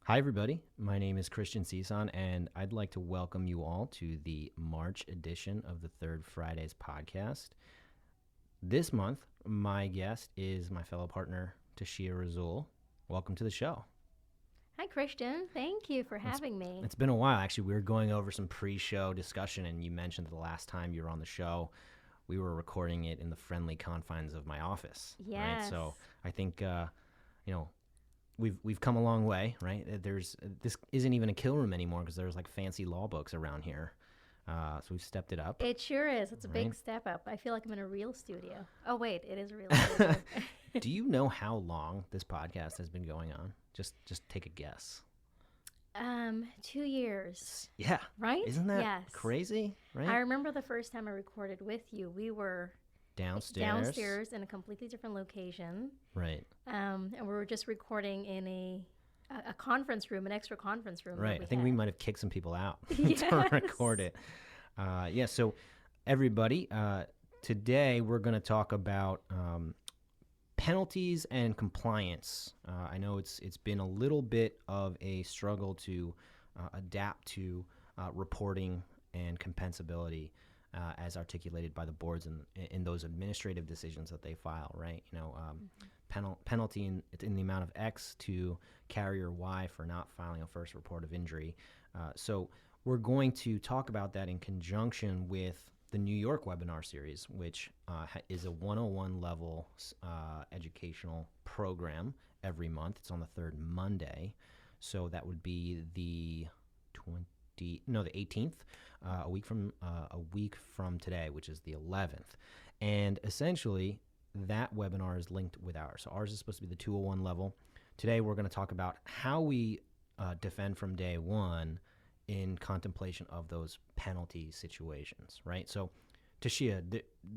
Hi, everybody. My name is Christian Cison, and I'd like to welcome you all to the March edition of the Third Fridays podcast. This month, my guest is my fellow partner, Tashia Rasul. Welcome to the show. Hi, Christian. Thank you for having me. It's been a while. Actually, we were going over some pre-show discussion, and you mentioned that the last time you were on the show, we were recording it in the friendly confines of my office. Yes. Right? So I think, we've come a long way, right? This isn't even a kill room anymore because there's like fancy law books around here. So we've stepped it up. It sure is. It's a Right. big step up. I feel like I'm in a real studio. Oh, wait, it is a real studio. Do you know how long this podcast has been going on? Just take a guess. 2 years. Yeah. Right? Isn't that Yes. crazy? Right? I remember the first time I recorded with you, we were downstairs in a completely different location. Right. And we were just recording in a conference room, an extra conference room. Right. I think we might have kicked some people out to Yes. record it. So everybody, today we're going to talk about penalties and compliance. I know it's been a little bit of a struggle to adapt to reporting and compensability as articulated by the boards in those administrative decisions that they file, right? Penalty in the amount of X to carrier Y for not filing a first report of injury. So we're going to talk about that in conjunction with the New York webinar series, which is a 101 level educational program every month. It's on the third Monday. So that would be the 18th, a week from today, which is the 11th. And essentially, that webinar is linked with ours. So ours is supposed to be the 201 level. Today, we're going to talk about how we defend from day one in contemplation of those penalty situations, right? So, Tashia,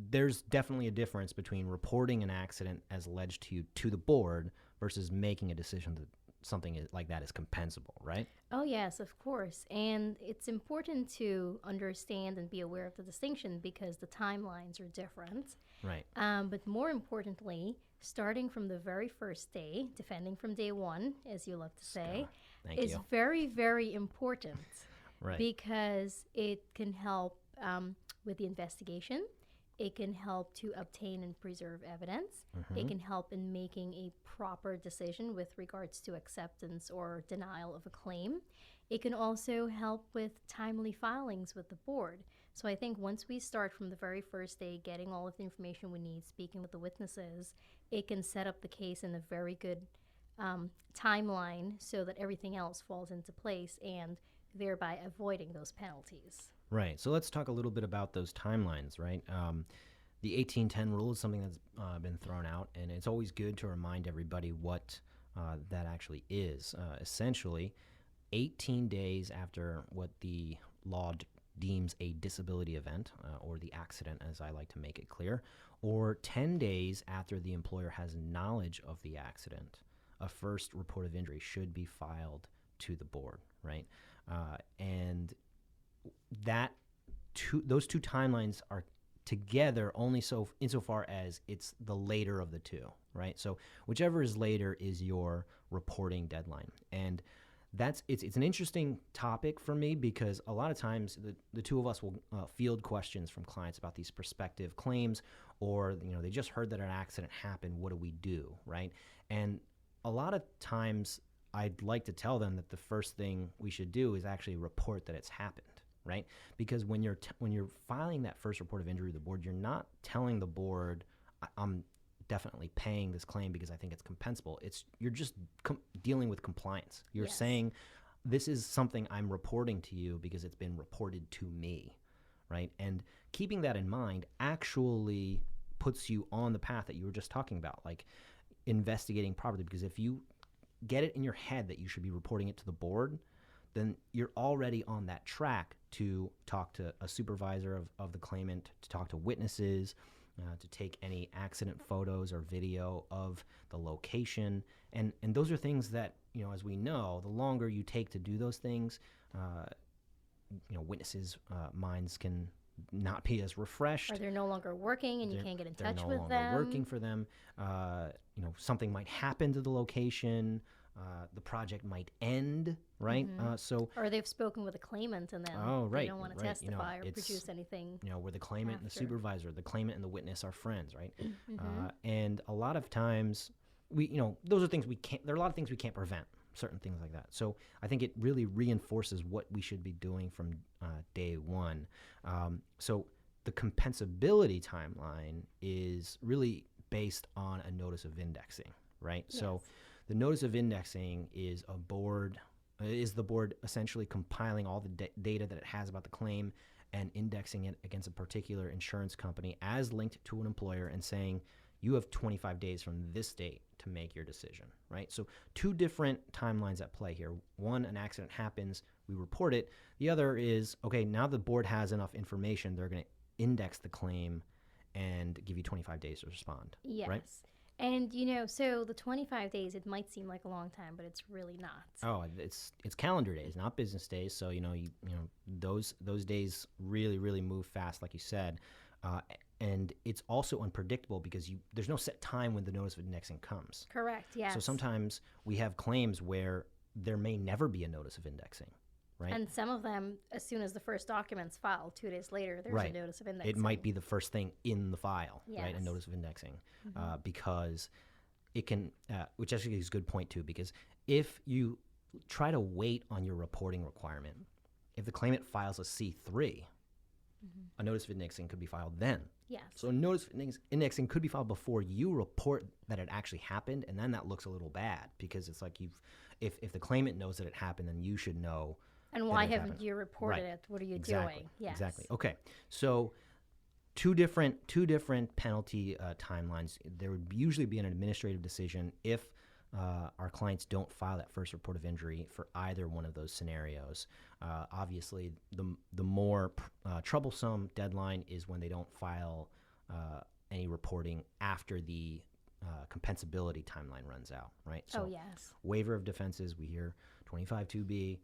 there's definitely a difference between reporting an accident as alleged to you to the board versus making a decision that something like that is compensable, right? Oh, yes, of course. And it's important to understand and be aware of the distinction because the timelines are different. Right. But more importantly, starting from the very first day, defending from day one, as you love to say, Thank is you. very, very important. Right. Because it can help with the investigation. It can help to obtain and preserve evidence. Mm-hmm. It can help in making a proper decision with regards to acceptance or denial of a claim. It can also help with timely filings with the board. So I think once we start from the very first day, getting all of the information we need, speaking with the witnesses, it can set up the case in a very good timeline so that everything else falls into place and thereby avoiding those penalties. Right. So let's talk a little bit about those timelines, right? The 1810 rule is something that's been thrown out, and it's always good to remind everybody what that actually is. Essentially, 18 days after what the law deems a disability event, or the accident, as I like to make it clear, or 10 days after the employer has knowledge of the accident, a first report of injury should be filed to the board, right? And those two timelines are together only insofar as it's the later of the two, right? So whichever is later is your reporting deadline. And it's an interesting topic for me because a lot of times the two of us will field questions from clients about these prospective claims, or they just heard that an accident happened. What do we do, right? And a lot of times I'd like to tell them that the first thing we should do is actually report that it's happened, right? Because when you're filing that first report of injury to the board, you're not telling the board, I'm definitely paying this claim because I think it's compensable. You're just dealing with compliance. You're Yes. saying this is something I'm reporting to you because it's been reported to me, right? And keeping that in mind actually puts you on the path that you were just talking about, like investigating properly. Because if you get it in your head that you should be reporting it to the board, then you're already on that track to talk to a supervisor of the claimant, to talk to witnesses, to take any accident photos or video of the location. And those are things that, as we know, the longer you take to do those things, witnesses' minds can not be as refreshed. Or they're no longer working and you can't get in touch with them. They're no longer working for them. Something might happen to the location. the project might end, right? So Or they've spoken with a claimant and then Oh, they right, don't want to right. testify or It's produce anything where the claimant and the after. supervisor, the claimant and the witness are friends, right? Mm-hmm. And a lot of times, those are things we can't. There are a lot of things we can't prevent. Certain things like that. So I think it really reinforces what we should be doing from day one. So the compensability timeline is really based on a notice of indexing, right? Yes. So the notice of indexing is the board essentially compiling all the data that it has about the claim and indexing it against a particular insurance company as linked to an employer and saying, you have 25 days from this date to make your decision, right? So two different timelines at play here. One, an accident happens, we report it. The other is, okay, now the board has enough information, they're going to index the claim and give you 25 days to respond, Yes. right? And so the 25 days, it might seem like a long time, but it's really not. Oh, it's calendar days, not business days. So those days really move fast, like you said, and it's also unpredictable because there's no set time when the notice of indexing comes. Correct, yes. So sometimes we have claims where there may never be a notice of indexing, right? And some of them, as soon as the first document's filed, 2 days later, there's Right. a notice of indexing. It might be the first thing in the file, right? A Yes. notice of indexing, because it can, which actually is a good point too, because if you try to wait on your reporting requirement, if the claimant files a C3, a notice of indexing could be filed then. Yes. So a notice of indexing could be filed before you report that it actually happened, and then that looks a little bad because it's like if the claimant knows that it happened, then you should know. And why it haven't happened. you reported Right. it? What are you Exactly. doing? Yes. Exactly. Okay. So two different penalty timelines. There would usually be an administrative decision if our clients don't file that first report of injury for either one of those scenarios. Obviously, the more troublesome deadline is when they don't file any reporting after the compensability timeline runs out, right? So Oh, yes. waiver of defenses, we hear 25-2B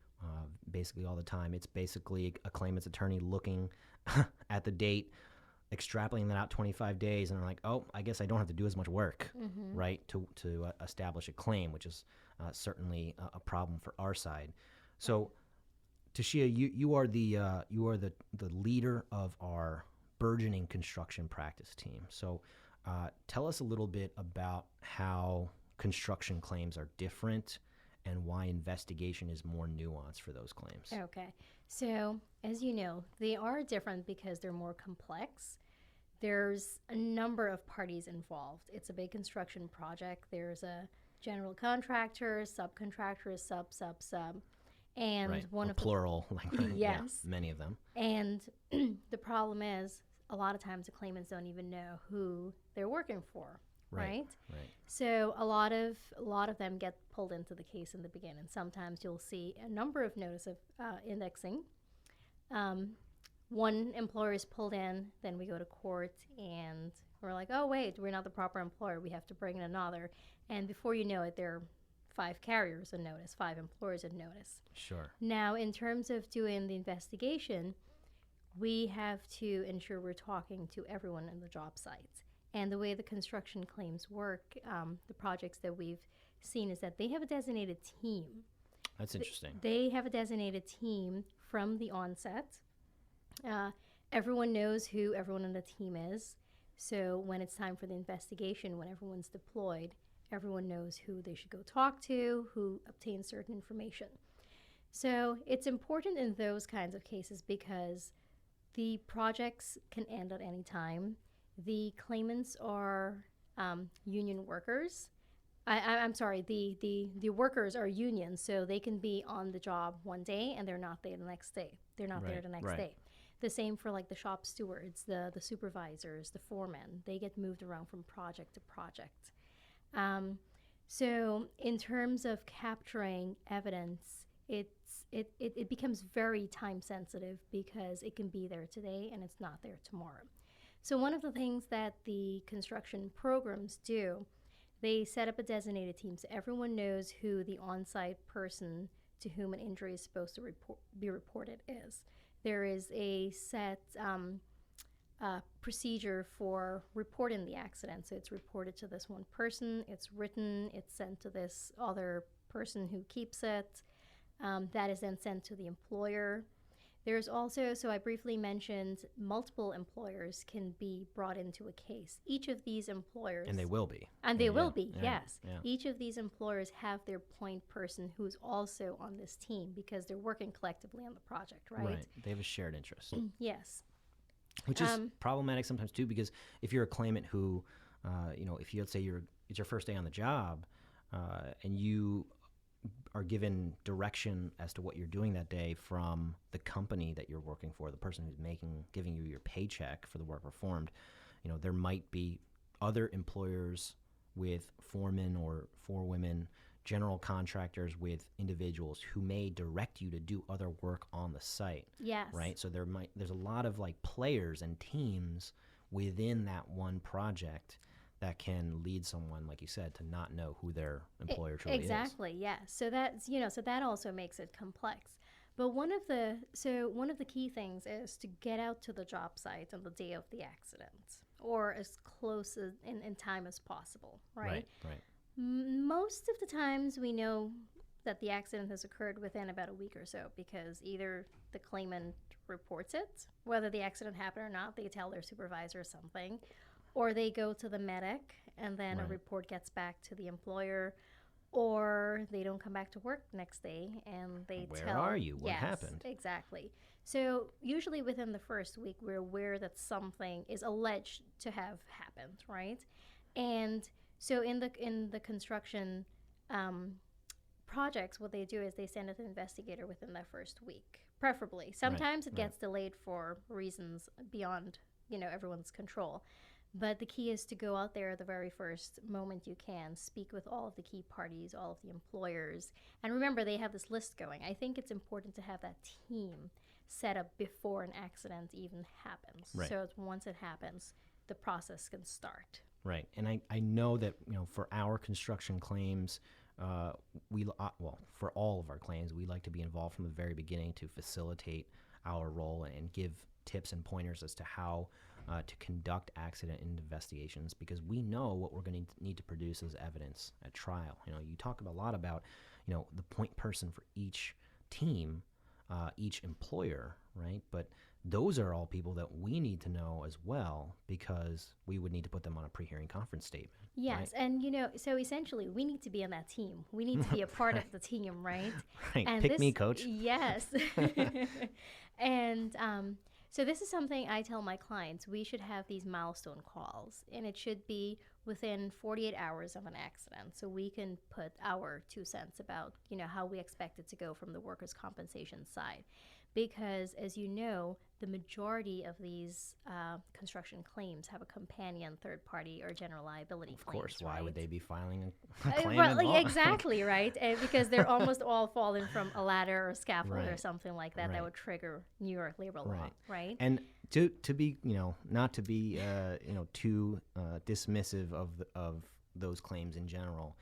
basically all the time. It's basically a claimant's attorney looking at the date, extrapolating that out 25 days, and they're like, oh, I guess I don't have to do as much work, right, to establish a claim, which is certainly a problem for our side. So, Tashia, you are the leader of our burgeoning construction practice team. So, tell us a little bit about how construction claims are different and why investigation is more nuanced for those claims. Okay. So, as you know, they are different because they're more complex. There's a number of parties involved. It's a big construction project. There's a general contractor, subcontractor, sub. And Right. one A of the plural, like Yes. many of them. And the problem is, a lot of times the claimants don't even know who they're working for, right? Right. So a lot of them get pulled into the case in the beginning. Sometimes you'll see a number of notice of indexing. One employer is pulled in, then we go to court, and we're like, oh wait, we're not the proper employer. We have to bring in another, and before you know it, there are 5 carriers in notice, 5 employers in notice. Sure. Now, in terms of doing the investigation, we have to ensure we're talking to everyone in the job site. And the way the construction claims work, the projects that we've seen, is that they have a designated team. That's interesting. They have a designated team from the onset. Everyone knows who everyone in the team is. So when it's time for the investigation, when everyone's deployed, everyone knows who they should go talk to, who obtains certain information. So it's important in those kinds of cases because the projects can end at any time. The claimants are union workers. I'm sorry, the workers are union, so they can be on the job one day and they're not there the next day. They're not there the next day. The same for like the shop stewards, the supervisors, the foremen. They get moved around from project to project. So in terms of capturing evidence, it becomes very time sensitive because it can be there today and it's not there tomorrow. So one of the things that the construction programs do, they set up a designated team so everyone knows who the on-site person to whom an injury is supposed to be reported is. There is a set procedure for reporting the accident. So it's reported to this one person, it's written, it's sent to this other person who keeps it. That is then sent to the employer. There's also, so I briefly mentioned, multiple employers can be brought into a case. Each of these employers. And they will be. And they will be, yeah, yes. yeah. Each of these employers have their point person who's also on this team because they're working collectively on the project, right? Right. They have a shared interest. Yes. Which is problematic sometimes too, because if you're a claimant who, if you, let's say it's your first day on the job, and you are given direction as to what you're doing that day from the company that you're working for, the person who's giving you your paycheck for the work performed, there might be other employers with foremen or forewomen, general contractors with individuals who may direct you to do other work on the site. Yes. Right? So there's a lot of like players and teams within that one project that can lead someone, like you said, to not know who their employer truly is. Exactly, yes. So that's, so that also makes it complex. But one of the key things is to get out to the job site on the day of the accident, or as close in time as possible, right? Right. Most of the times we know that the accident has occurred within about a week or so, because either the claimant reports it, whether the accident happened or not, they tell their supervisor something, or they go to the medic and then a report gets back to the employer, or they don't come back to work next day and they Where are you? What happened? Exactly. So usually within the first week, we're aware that something is alleged to have happened, right? And so in the construction projects, what they do is they send an investigator within that first week, preferably. Sometimes it gets delayed for reasons beyond everyone's control. But the key is to go out there the very first moment you can, speak with all of the key parties, all of the employers. And remember, they have this list going. I think it's important to have that team set up before an accident even happens. Right. So once it happens, the process can start. Right. And I know that, for our construction claims, for all of our claims, we like to be involved from the very beginning to facilitate our role and give tips and pointers as to how to conduct accident investigations, because we know what we're going to need to produce as evidence at trial. You talk a lot about, the point person for each team, each employer, right? But those are all people that we need to know as well, because we would need to put them on a pre-hearing conference statement. Yes, right? and so essentially we need to be on that team. We need to be a part of the team, right? Right. And Pick me, coach. Yes. And so this is something I tell my clients. We should have these milestone calls, and it should be within 48 hours of an accident, so we can put our 2 cents about how we expect it to go from the workers' compensation side. Because, as you know, the majority of these construction claims have a companion third party or general liability claim. Of course, why right? would they be filing a claim Well, at all? exactly, right? Because they're almost all falling from a ladder or scaffold or Right. something like that that would trigger New York labor law, right? And to be, not to be, too dismissive of those claims in general,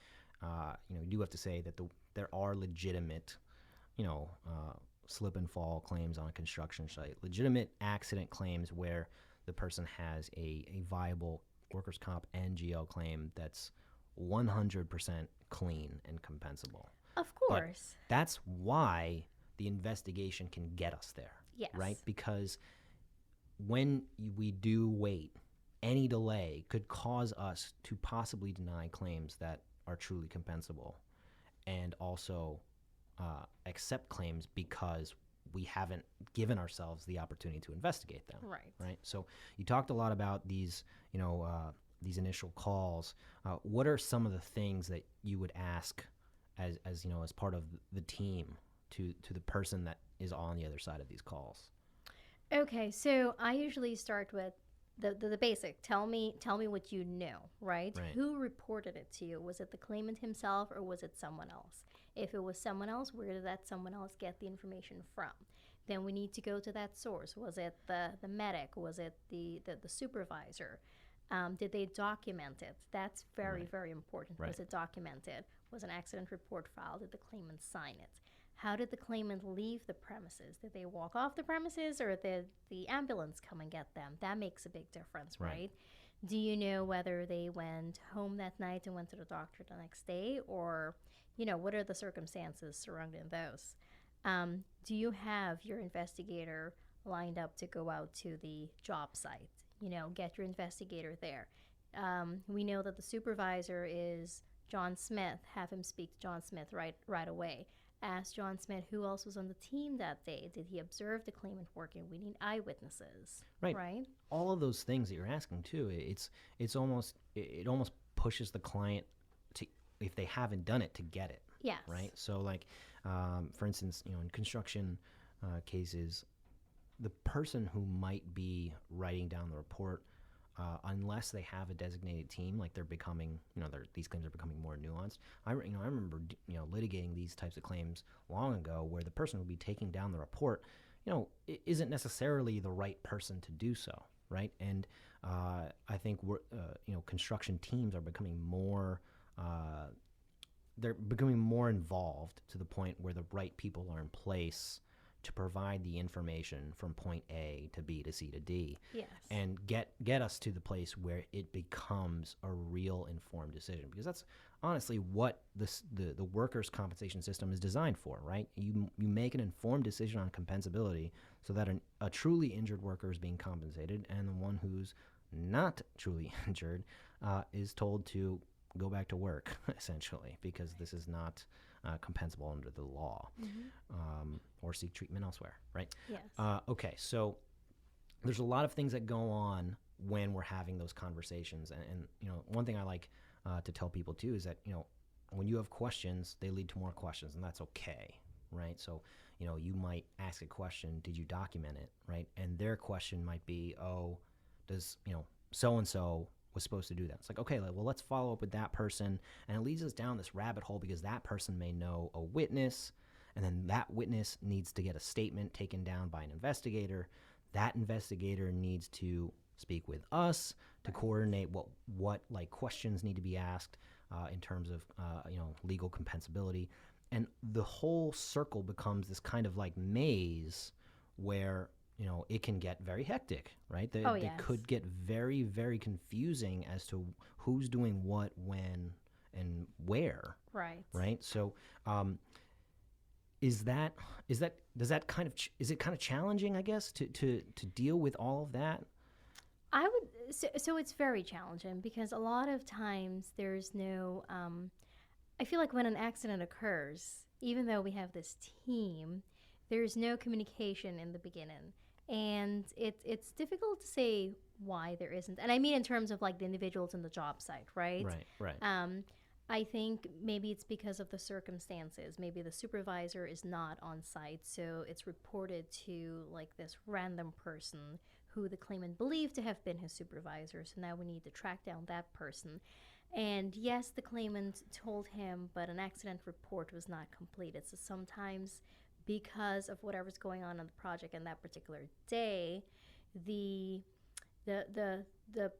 you do have to say that there are legitimate, slip and fall claims on a construction site, legitimate accident claims where the person has a viable workers' comp and GL claim that's 100% clean and compensable. Of course. But that's why the investigation can get us there. Yes. Right? Because when we do wait, any delay could cause us to possibly deny claims that are truly compensable, and also accept claims because we haven't given ourselves the opportunity to investigate them. Right. So you talked a lot about these, these initial calls. What are some of the things that you would ask as part of the team to the person that is on the other side of these calls? Okay, so I usually start with the basic. Tell me what you know, right? Who reported it to you? Was it the claimant himself or was it someone else? If it was someone else, where did that someone else get the information from? Then we need to go to that source. Was it the medic? Was it the supervisor? Did they document it? That's very, very important. Was it documented? Was an accident report filed? Did the claimant sign it? How did the claimant leave the premises? Did they walk off the premises, or did the ambulance come and get them? That makes a big difference, right? Do you know whether they went home that night and went to the doctor the next day, or what are the circumstances surrounding those? Do you have your investigator lined up to go out to the job site? Get your investigator there. We know that the supervisor is John Smith. Have him speak to John Smith right away. Ask John Smith who else was on the team that day. Did he observe the claimant working? We need eyewitnesses. Right. All of those things that you're asking too. It almost pushes the client to, if they haven't done it, to get it. Yes. Right. So like, for instance, in construction cases, the person who might be writing down the report, unless they have a designated team, like they're becoming, these claims are becoming more nuanced. I remember, litigating these types of claims long ago, where the person who would be taking down the report, isn't necessarily the right person to do so, right? And I think construction teams are becoming more, they're becoming more involved to the point where the right people are in place to provide the information from point A to B to C to D. Yes. And get us to the place where it becomes a real informed decision, because that's honestly what the workers' compensation system is designed for, right? You make an informed decision on compensability so that a truly injured worker is being compensated, and the one who's not truly injured is told to go back to work, essentially, because this is not compensable under the law, or seek treatment elsewhere, right? Yes. Okay, so there's a lot of things that go on when we're having those conversations, and one thing I like to tell people too is that when you have questions, they lead to more questions, and that's okay, right? So you might ask a question, did you document it, right? And their question might be, oh, does so and so was supposed to do that. It's like, okay, well, let's follow up with that person. And it leads us down this rabbit hole, because that person may know a witness, and then that witness needs to get a statement taken down by an investigator. That investigator needs to speak with us to coordinate what like questions need to be asked in terms of legal compensability. And the whole circle becomes this kind of like maze where it can get very hectic, right? They could get very, very confusing as to who's doing what, when, and where. Right. Right. So, is it kind of challenging, I guess, to deal with all of that? I would. So it's very challenging, because a lot of times there's no. I feel like when an accident occurs, even though we have this team, there's no communication in the beginning. And it's difficult to say why there isn't. And I mean in terms of like the individuals in the job site, right? Right. I think maybe it's because of the circumstances. Maybe the supervisor is not on site, so it's reported to like this random person who the claimant believed to have been his supervisor. So now we need to track down that person. And yes, the claimant told him, but an accident report was not completed. So sometimes, because of whatever's going on the project in that particular day, the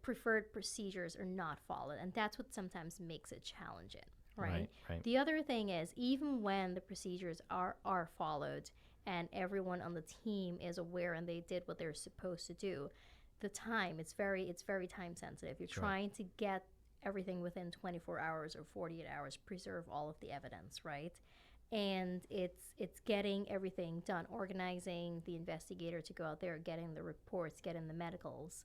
preferred procedures are not followed, and that's what sometimes makes it challenging, right? The other thing is, even when the procedures are followed and everyone on the team is aware and they did what they're supposed to do, the time, it's very time sensitive. You're trying to get everything within 24 hours or 48 hours, preserve all of the evidence, right? And it's getting everything done, organizing the investigator to go out there, getting the reports, getting the medicals,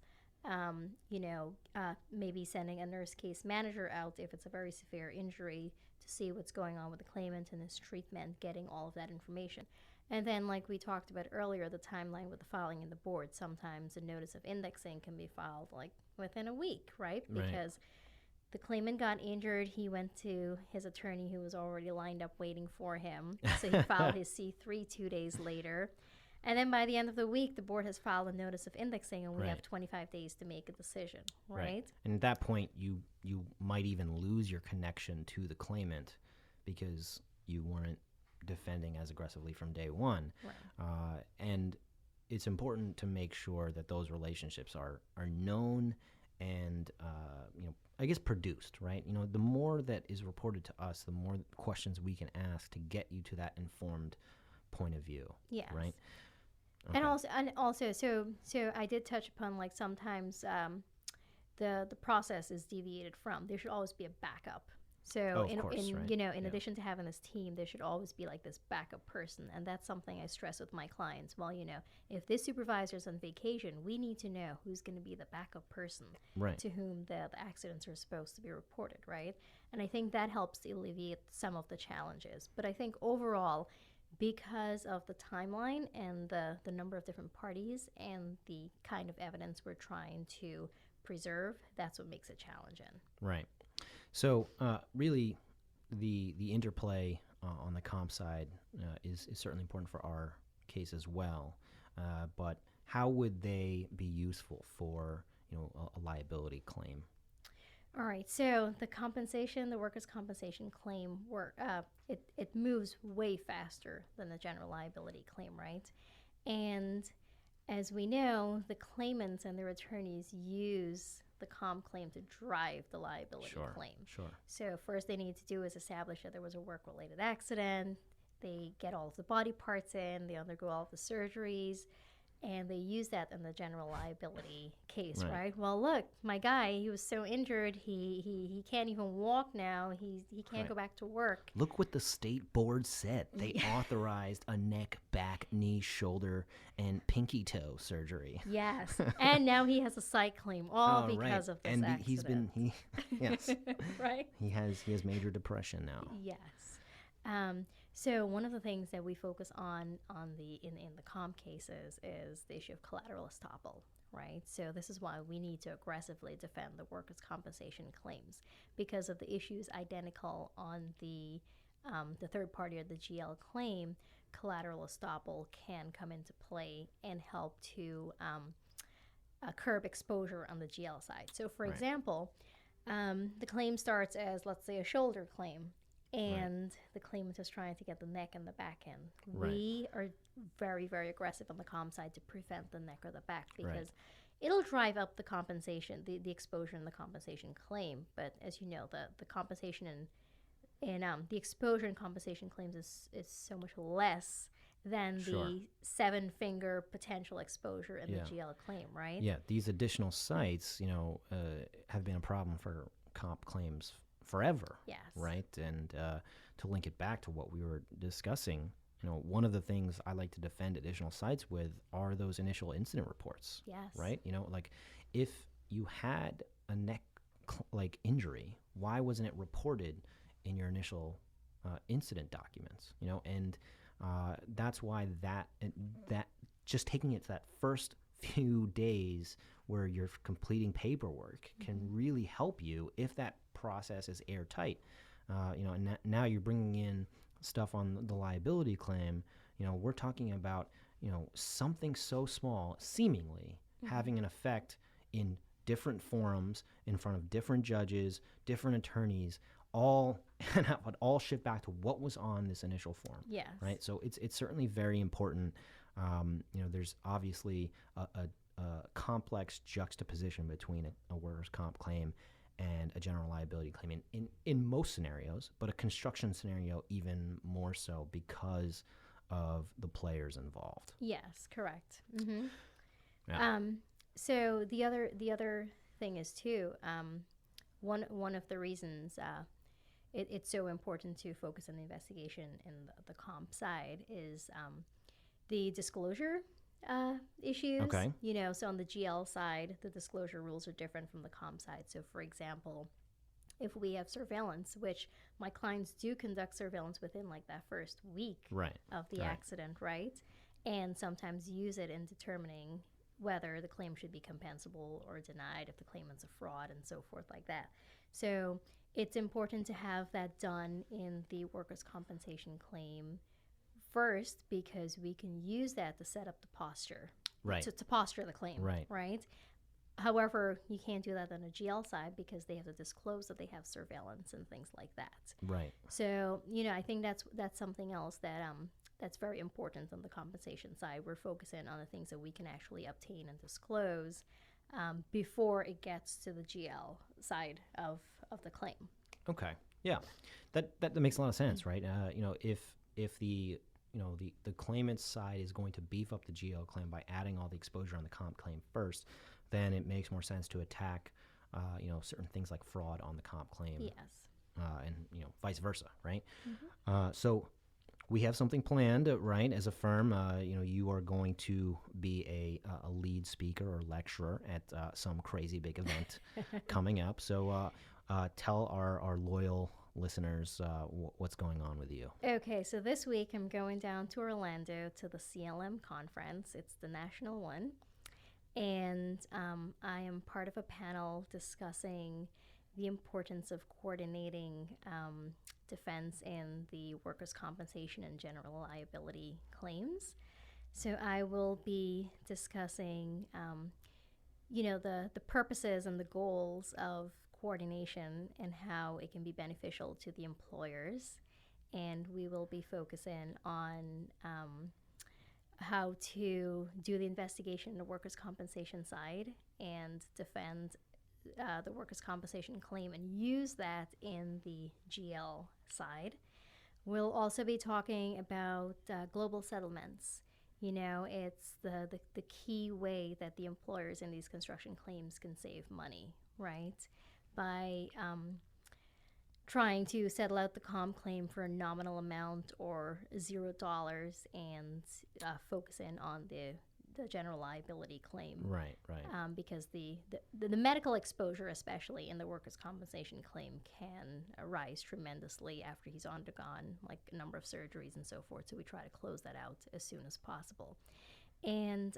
maybe sending a nurse case manager out if it's a very severe injury to see what's going on with the claimant and his treatment, getting all of that information. And then, like we talked about earlier, the timeline with the filing in the board, sometimes a notice of indexing can be filed like within a week, right? Because the claimant got injured. He went to his attorney who was already lined up waiting for him. So he filed his C3 2 days later. And then by the end of the week, the board has filed a notice of indexing, and we have 25 days to make a decision, right? And at that point, you might even lose your connection to the claimant because you weren't defending as aggressively from day one. And it's important to make sure that those relationships are known and I guess produced, right? The more that is reported to us, the more questions we can ask to get you to that informed point of view. Yes. Right. Okay. And also, so I did touch upon like sometimes the process is deviated from. There should always be a backup, So, Oh, of course, right. in Yeah. addition to having this team, there should always be like this backup person, and that's something I stress with my clients. Well, if this supervisor's on vacation, we need to know who's going to be the backup person Right. to whom the accidents are supposed to be reported, right? And I think that helps to alleviate some of the challenges. But I think overall, because of the timeline and the number of different parties and the kind of evidence we're trying to preserve, that's what makes it challenging. Right. So, really, the interplay on the comp side is certainly important for our case as well. But how would they be useful for a liability claim? All right, so the workers' compensation claim, it moves way faster than the general liability claim, right? And as we know, the claimants and their attorneys use the comp claim to drive the liability claim. Sure. So first they need to do is establish that there was a work-related accident. They get all of the body parts in, they undergo all of the surgeries, and they use that in the general liability case, right? Well, look, my guy, he was so injured, he can't even walk now. He can't go back to work. Look what the state board said. They authorized a neck, back, knee, shoulder, and pinky toe surgery. Yes, and now he has a psych claim, all because of this accident. Yes, right. He has major depression now. Yes. So one of the things that we focus on in the comp cases is the issue of collateral estoppel, right? So this is why we need to aggressively defend the workers' compensation claims, because of the issues identical on the third party or the GL claim. Collateral estoppel can come into play and help to curb exposure on the GL side. So, for example, the claim starts as, let's say, a shoulder claim, and the claimant is trying to get the neck and the back in. We are very, very aggressive on the comp side to prevent the neck or the back, because it'll drive up the compensation, the exposure in the compensation claim. But as you know, the compensation and the exposure in compensation claims is so much less than the 7-finger potential exposure in the GL claim, right? Yeah, these additional sites, have been a problem for comp claims forever. Yes. Right? And to link it back to what we were discussing, one of the things I like to defend additional sites with are those initial incident reports. Yes. Right? Like if you had a neck injury, why wasn't it reported in your initial incident documents? And that's why that just taking it to that first few days where you're completing paperwork can really help you if that process is airtight. And now you're bringing in stuff on the liability claim. We're talking about something so small seemingly having an effect in different forums in front of different judges, different attorneys, all shift back to what was on this initial form. Yes. Right. So it's certainly very important. There's obviously a complex juxtaposition between a workers' comp claim and a general liability claim in most scenarios, but a construction scenario even more so because of the players involved. Yes, correct. Yeah. So the other thing is too, one of the reasons it's so important to focus on the investigation in the comp side is the disclosure issues. Okay. So on the GL side, the disclosure rules are different from the comp side. So for example, if we have surveillance, which my clients do conduct surveillance within like that first week of the accident, right? And sometimes use it in determining whether the claim should be compensable or denied, if the claimant's a fraud, and so forth like that. So it's important to have that done in the workers' compensation claim first, because we can use that to set up the posture, to posture the claim, right? However, you can't do that on a GL side because they have to disclose that they have surveillance and things like that. Right. So, I think that's something else that that's very important on the compensation side. We're focusing on the things that we can actually obtain and disclose before it gets to the GL side of the claim. Okay. Yeah. That makes a lot of sense, right? If the the claimant's side is going to beef up the GL claim by adding all the exposure on the comp claim first, then it makes more sense to attack certain things like fraud on the comp claim. Yes. and vice versa, right? Mm-hmm. So we have something planned, right? As a firm, you are going to be a lead speaker or lecturer at some crazy big event coming up. So tell our loyal listeners what's going on with you. Okay, so this week I'm going down to Orlando to the CLM conference. It's the national one. And I am part of a panel discussing the importance of coordinating defense in the workers' compensation and general liability claims. So I will be discussing, the purposes and the goals of coordination and how it can be beneficial to the employers. And we will be focusing on how to do the investigation in the workers' compensation side and defend the workers' compensation claim and use that in the GL side. We'll also be talking about global settlements. It's the key way that the employers in these construction claims can save money, right? By trying to settle out the comp claim for a nominal amount or $0 and focus in on the general liability claim. Right. Because the medical exposure, especially in the workers' compensation claim, can rise tremendously after he's undergone like a number of surgeries and so forth. So we try to close that out as soon as possible. And,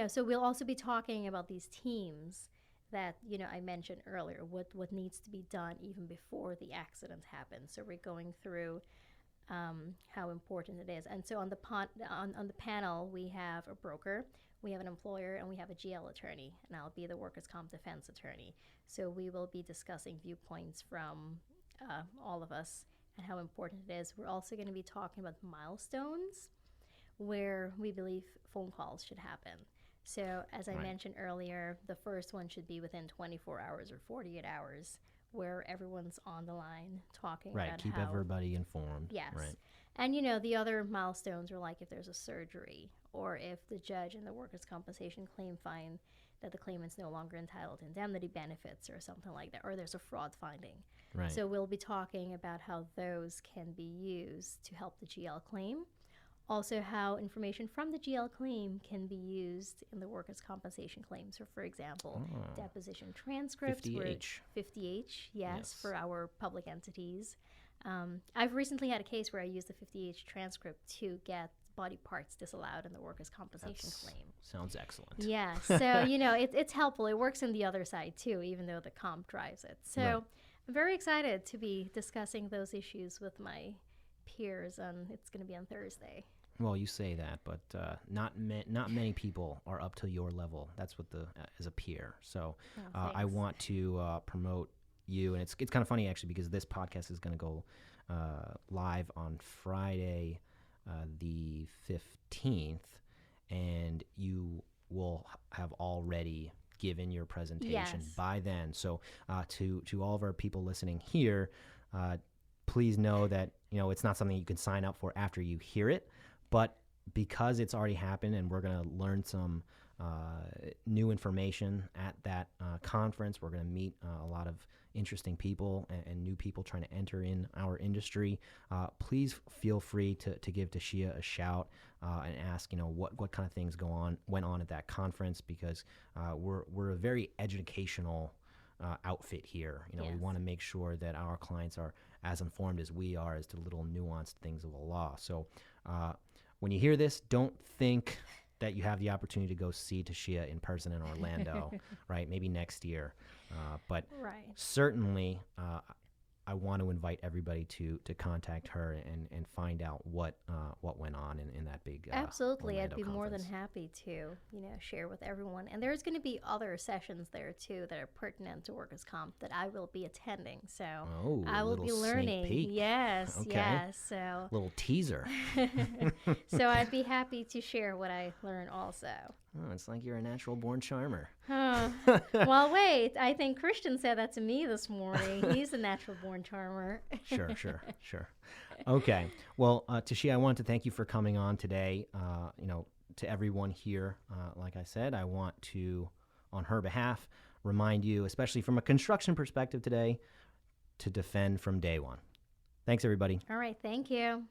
so we'll also be talking about these teams that I mentioned earlier, what needs to be done even before the accident happens. So we're going through how important it is. And so on the panel, we have a broker, we have an employer, and we have a GL attorney, and I'll be the workers' comp defense attorney. So we will be discussing viewpoints from all of us and how important it is. We're also going to be talking about milestones where we believe phone calls should happen. So as I mentioned earlier, the first one should be within 24 hours or 48 hours where everyone's on the line talking about keep everybody informed. Yes. Right. And, the other milestones are like if there's a surgery or if the judge in the workers' compensation claim find that the claimant's no longer entitled to indemnity benefits or something like that, or there's a fraud finding. Right. So we'll be talking about how those can be used to help the GL claim. Also, how information from the GL claim can be used in the workers' compensation claim. So, for example, deposition transcripts. 50H. 50H, yes, for our public entities. I've recently had a case where I used the 50H transcript to get body parts disallowed in the workers' compensation claim. Sounds excellent. Yeah, so, it's helpful. It works in the other side, too, even though the comp drives it. So I'm very excited to be discussing those issues with my peers, and it's going to be on Thursday. Well, you say that, but not many people are up to your level. That's what as a peer. So I want to promote you, and it's kind of funny actually because this podcast is going to go live on Friday, the 15th, and you will have already given your presentation by then. So to all of our people listening here, please know that it's not something you can sign up for after you hear it. But because it's already happened and we're going to learn some new information at that conference, we're going to meet a lot of interesting people and new people trying to enter in our industry. Please feel free to give Tashia a shout and ask, what kind of things went on at that conference, because we're a very educational outfit here. We want to make sure that our clients are as informed as we are as to little nuanced things of the law. So when you hear this, don't think that you have the opportunity to go see Tashia in person in Orlando, right? Maybe next year. But certainly I want to invite everybody to contact her and find out what went on in that big Absolutely. Orlando I'd be more than conference. happy to share with everyone. And there's going to be other sessions there too that are pertinent to workers' comp that I will be attending. So I will be learning. Sneak peek. Yes, Okay. yes. So Little teaser. so I'd be happy to share what I learn also. Oh, it's like you're a natural born charmer. Well, wait. I think Christian said that to me this morning. He's a natural born charmer. Sure. Okay. Well, Tashia, I want to thank you for coming on today. To everyone here, like I said, I want to, on her behalf, remind you, especially from a construction perspective today, to defend from day one. Thanks, everybody. All right. Thank you.